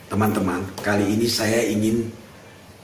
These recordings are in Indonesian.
Teman-teman, kali ini saya ingin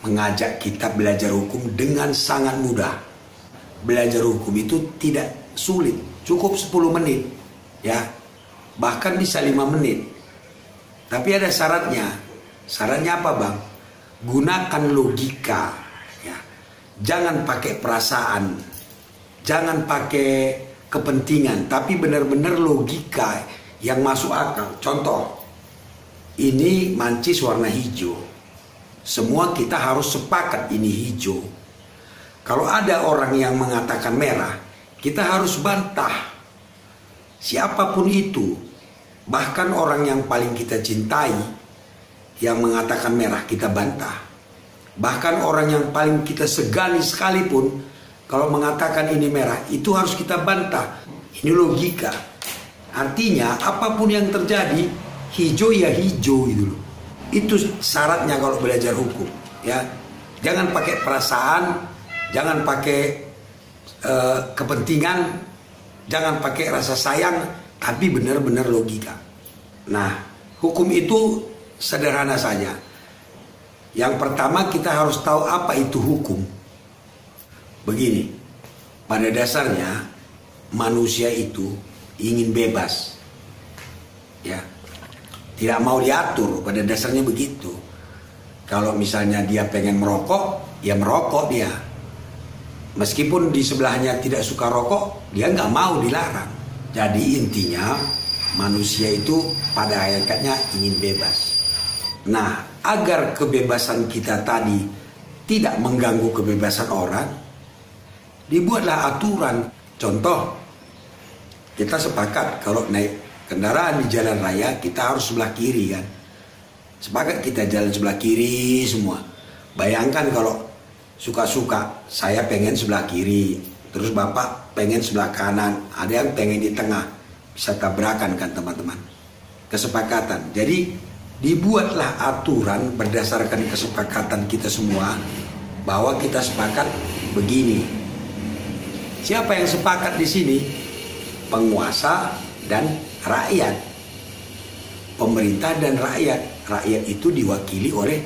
mengajak kita belajar hukum dengan sangat mudah. Belajar hukum itu tidak sulit, cukup 10 menit, ya, bahkan bisa 5 menit. Tapi ada syaratnya. Syaratnya apa, Bang? Gunakan logika, ya. Jangan pakai perasaan, jangan pakai kepentingan, tapi benar-benar logika yang masuk akal. Contoh, ini mancis warna hijau. Semua kita harus sepakat ini hijau. Kalau ada orang yang mengatakan merah, kita harus bantah. Siapapun itu, bahkan orang yang paling kita cintai yang mengatakan merah, kita bantah. Bahkan orang yang paling kita segani sekalipun, kalau mengatakan ini merah, itu harus kita bantah. Ini logika. Artinya apapun yang terjadi, hijau ya hijau gitu loh. Itu syaratnya kalau belajar hukum, ya. Jangan pakai perasaan, jangan pakai kepentingan, jangan pakai rasa sayang, tapi benar-benar logika. Nah, hukum itu sederhana saja. Yang pertama kita harus tahu apa itu hukum. Begini, pada dasarnya manusia itu ingin bebas, ya. Tidak mau diatur, pada dasarnya begitu. Kalau misalnya dia pengen merokok, ya merokok dia. Meskipun di sebelahnya tidak suka rokok, dia nggak mau dilarang. Jadi intinya manusia itu pada hakikatnya ingin bebas. Nah, agar kebebasan kita tadi tidak mengganggu kebebasan orang, dibuatlah aturan. Contoh, kita sepakat kalau naik kendaraan di jalan raya kita harus sebelah kiri, kan? Sepakat kita jalan sebelah kiri semua. Bayangkan kalau suka-suka saya pengen sebelah kiri, terus Bapak pengen sebelah kanan, ada yang pengen di tengah, bisa tabrakan kan teman-teman. Kesepakatan. Jadi dibuatlah aturan berdasarkan kesepakatan kita semua bahwa kita sepakat begini. Siapa yang sepakat di sini? Penguasa dan rakyat. Pemerintah dan rakyat. Rakyat itu diwakili oleh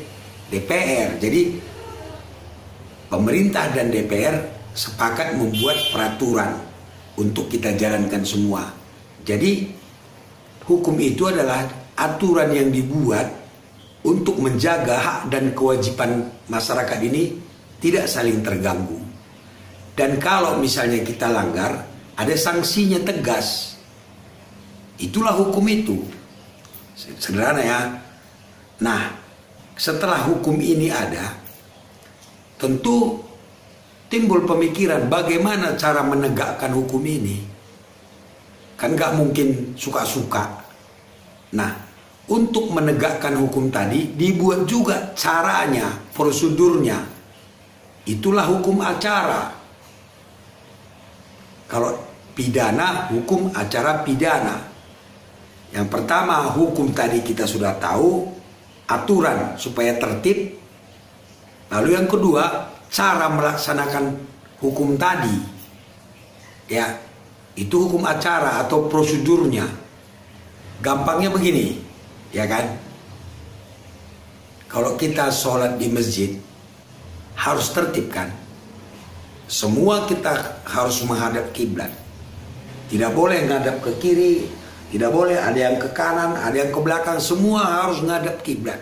DPR. Jadi pemerintah dan DPR sepakat membuat peraturan untuk kita jalankan semua. Jadi hukum itu adalah aturan yang dibuat untuk menjaga hak dan kewajiban masyarakat ini tidak saling terganggu. Dan kalau misalnya kita langgar, ada sanksinya tegas. Itulah hukum itu. Sederhana ya. Nah, setelah hukum ini ada, tentu timbul pemikiran bagaimana cara menegakkan hukum ini. Kan gak mungkin suka-suka. Nah, untuk menegakkan hukum tadi dibuat juga caranya, prosedurnya. Itulah hukum acara. Kalau pidana, hukum acara pidana. Yang pertama, hukum tadi kita sudah tahu, aturan supaya tertib. Lalu yang kedua, cara melaksanakan hukum tadi. Ya, itu hukum acara atau prosedurnya. Gampangnya begini, ya kan? Kalau kita sholat di masjid, harus tertib kan? Semua kita harus menghadap kiblat. Tidak boleh menghadap ke kiri, tidak boleh ada yang ke kanan, ada yang ke belakang, semua harus menghadap kiblat.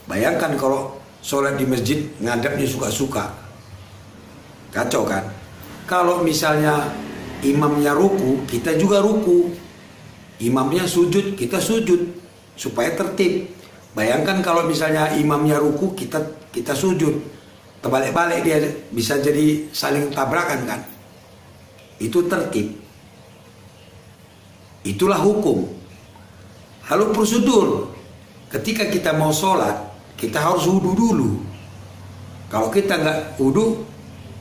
Bayangkan kalau sholat di masjid ngadapnya suka-suka, kacau kan? Kalau misalnya imamnya ruku, kita juga ruku. Imamnya sujud, kita sujud supaya tertib. Bayangkan kalau misalnya imamnya ruku, kita sujud, terbalik-balik dia bisa jadi saling tabrakan kan? Itu tertib. Itulah hukum. Lalu prosedur, ketika kita mau sholat, kita harus wudu dulu. Kalau kita nggak wudu,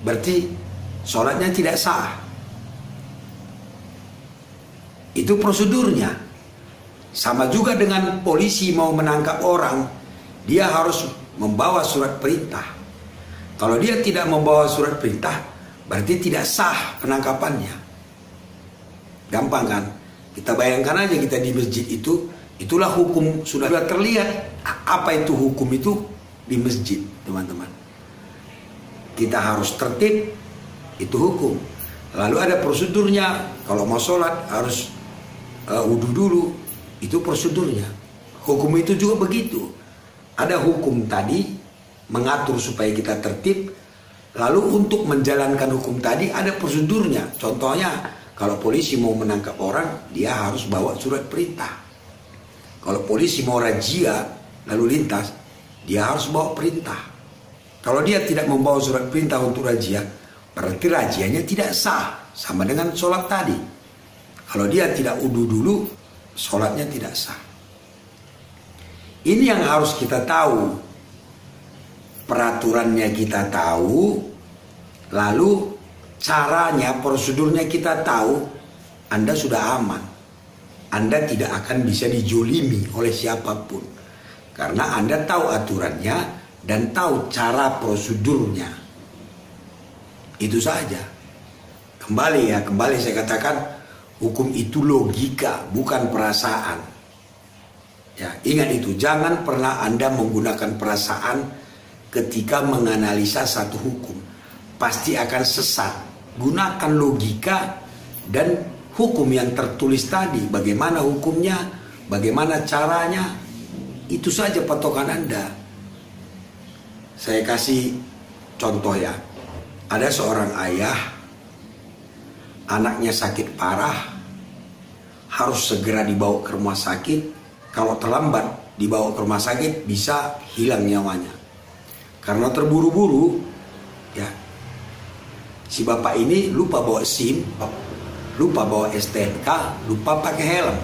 berarti sholatnya tidak sah. Itu prosedurnya. Sama juga dengan polisi mau menangkap orang, dia harus membawa surat perintah. Kalau dia tidak membawa surat perintah, berarti tidak sah penangkapannya. Gampang kan? Kita bayangkan aja kita di masjid itu, Itulah hukum, sudah terlihat apa itu hukum itu di masjid, teman-teman. Kita harus tertib, itu hukum. Lalu ada prosedurnya, kalau mau sholat harus wudhu dulu, itu prosedurnya. Hukum itu juga begitu. Ada hukum tadi mengatur supaya kita tertib, lalu untuk menjalankan hukum tadi ada prosedurnya. Contohnya, kalau polisi mau menangkap orang, dia harus bawa surat perintah. Kalau polisi mau razia lalu lintas, dia harus bawa perintah. Kalau dia tidak membawa surat perintah untuk razia, berarti razianya tidak sah. Sama dengan sholat tadi. Kalau dia tidak wudhu dulu, sholatnya tidak sah. Ini yang harus kita tahu. Peraturannya kita tahu, lalu caranya, prosedurnya kita tahu, Anda sudah aman. Anda tidak akan bisa dijolimi oleh siapapun. Karena Anda tahu aturannya dan tahu cara prosedurnya. Itu saja. Kembali saya katakan, hukum itu logika, bukan perasaan. Ya, ingat itu, jangan pernah Anda menggunakan perasaan ketika menganalisa satu hukum. Pasti akan sesat. Gunakan logika dan hukum yang tertulis tadi, bagaimana hukumnya, bagaimana caranya, itu saja patokan Anda. Saya kasih contoh ya. Ada seorang ayah, anaknya sakit parah, harus segera dibawa ke rumah sakit. Kalau terlambat dibawa ke rumah sakit, bisa hilang nyawanya. Karena terburu-buru, ya, si bapak ini lupa bawa SIM, lupa bawa STNK, lupa pakai helm.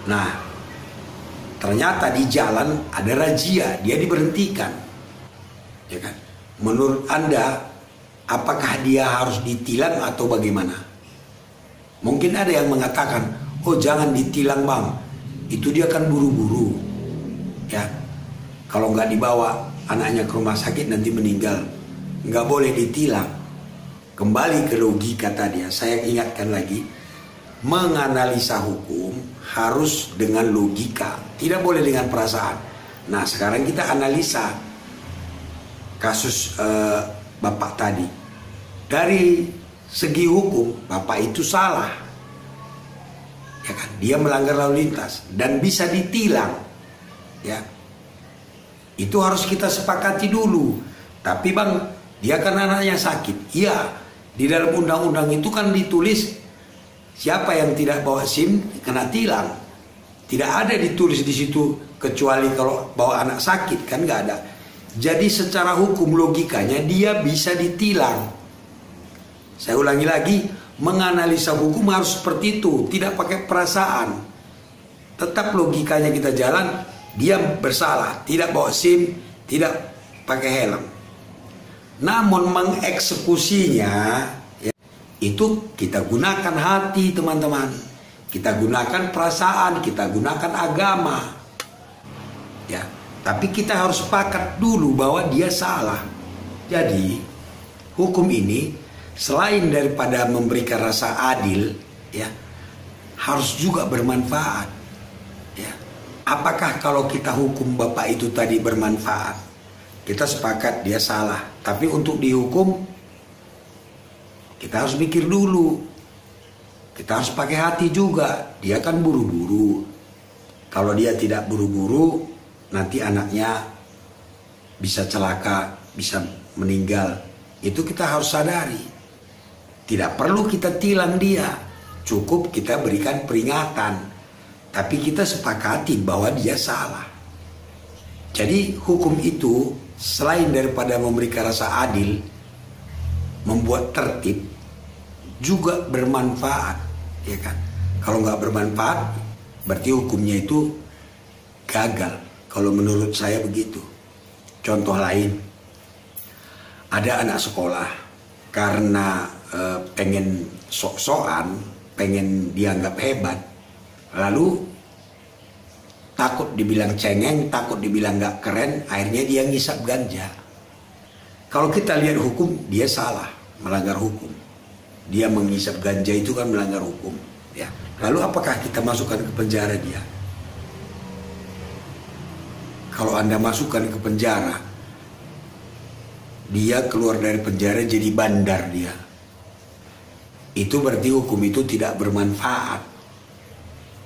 Nah, ternyata di jalan ada razia, dia diberhentikan. Ya kan? Menurut Anda, apakah dia harus ditilang atau bagaimana? Mungkin ada yang mengatakan, oh jangan ditilang bang, itu dia kan buru-buru. Ya, kalau nggak dibawa anaknya ke rumah sakit nanti meninggal, nggak boleh ditilang. Kembali ke logika tadi ya, saya ingatkan lagi, menganalisa hukum harus dengan logika, tidak boleh dengan perasaan. Nah sekarang kita analisa kasus bapak tadi. Dari segi hukum, bapak itu salah, ya kan? Dia melanggar lalu lintas dan bisa ditilang, ya. Itu harus kita sepakati dulu. Tapi bang, dia kan anaknya sakit, iya. Di dalam undang-undang itu kan ditulis siapa yang tidak bawa SIM kena tilang. Tidak ada ditulis di situ kecuali kalau bawa anak sakit, kan nggak ada. Jadi secara hukum logikanya dia bisa ditilang. Saya ulangi lagi, menganalisa hukum harus seperti itu, tidak pakai perasaan. Tetap logikanya kita jalan, dia bersalah, tidak bawa SIM, tidak pakai helm. Namun mengeksekusinya ya, itu kita gunakan hati teman-teman. Kita gunakan perasaan, kita gunakan agama. Ya, tapi kita harus sepakat dulu bahwa dia salah. Jadi hukum ini selain daripada memberikan rasa adil, ya, harus juga bermanfaat. Ya. Apakah kalau kita hukum bapak itu tadi bermanfaat? Kita sepakat dia salah, tapi untuk dihukum kita harus mikir dulu. Kita harus pakai hati juga. Dia kan buru-buru. Kalau dia tidak buru-buru, nanti anaknya bisa celaka, bisa meninggal. Itu kita harus sadari. Tidak perlu kita tilang dia, cukup kita berikan peringatan. Tapi kita sepakati bahwa dia salah. Jadi hukum itu selain daripada memberikan rasa adil, membuat tertib, juga bermanfaat, ya kan? Kalau nggak bermanfaat, berarti hukumnya itu gagal. Kalau menurut saya begitu. Contoh lain, ada anak sekolah karena pengen sok-sokan, pengen dianggap hebat, lalu takut dibilang cengeng, takut dibilang gak keren, akhirnya dia ngisap ganja. Kalau kita lihat hukum, dia salah, melanggar hukum. Dia mengisap ganja itu kan melanggar hukum. Ya. Lalu apakah kita masukkan ke penjara dia? kalau Anda masukkan ke penjara, dia keluar dari penjara jadi bandar dia. Itu berarti hukum itu tidak bermanfaat.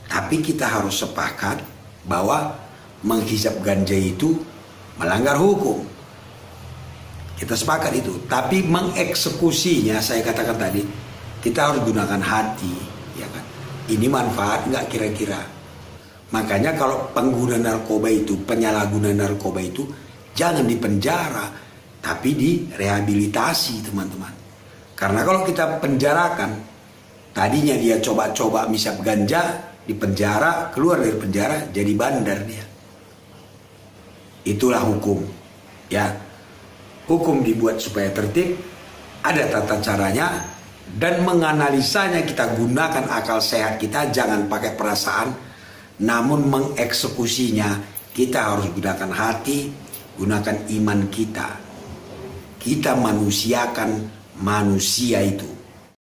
Tapi kita harus sepakat bahwa menghisap ganja itu melanggar hukum. Kita sepakat itu. Tapi mengeksekusinya, saya katakan tadi, kita harus gunakan hati, ya kan? Ini manfaat nggak kira-kira? Makanya kalau pengguna narkoba itu, penyalahguna narkoba itu, jangan dipenjara, tapi direhabilitasi, teman-teman. Karena kalau kita penjarakan, tadinya dia coba-coba misap ganja, di penjara, keluar dari penjara, jadi bandar dia. Itulah hukum, ya. Hukum dibuat supaya tertib, ada tata caranya, dan menganalisanya kita gunakan akal sehat kita, jangan pakai perasaan, namun mengeksekusinya kita harus gunakan hati, gunakan iman kita. Kita manusiakan manusia itu.